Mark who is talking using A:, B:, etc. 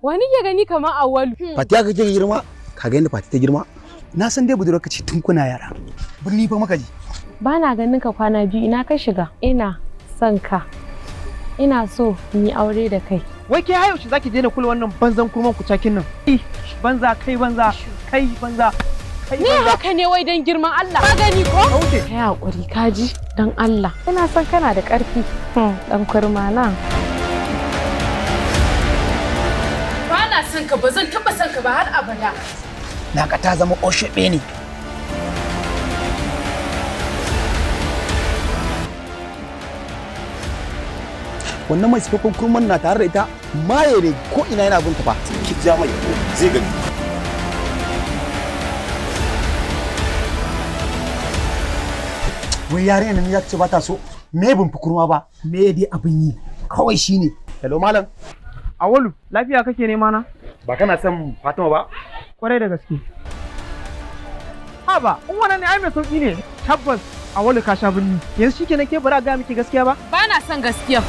A: Wani ke gani kamar Awwalu.
B: Fatiya kake girma? Ka ga yadda Fati ta girma? Na san dai budurwarka ce tun kuna yara. Birni fa maka ji.
A: Ba na ganin ka kwana biyu ina ka shiga. Ina son ka. Ina so mu yi aure da kai.
C: Wai ke hayo shi zaki daina kula wannan banzan kurman ku cakin nan. Banza kai banza kai banza.
A: Ni haka ne wai dan girman Allah. Ka gani ko? Kai hakuri kaji dan Allah. Ina son kana da ƙarfi. Dan kurma na. Ba na son ka ba zan taba son ka ba har abada.
B: Naka ta zama oshebe ne. Wannan mai sifafin kurman na tare da ita maye ne ko ina yana binta fa. Ki ja mai zai gani. Wai yarinya nan ya ce ba ta so me bin fi kurma ba me dai abin yi kawai shine. Hello malam.
C: Awwalu, lafiya kake nema na?
B: Ba kana son Fatima ba?
C: Kwarai da gaske. Haba, in wannan ne ai mai sauki ne. Tabbas Awwalu ka sha binni. Yanzu shikenan ke bara ga miki gaskiya ba?
A: Ba na son gaskiya.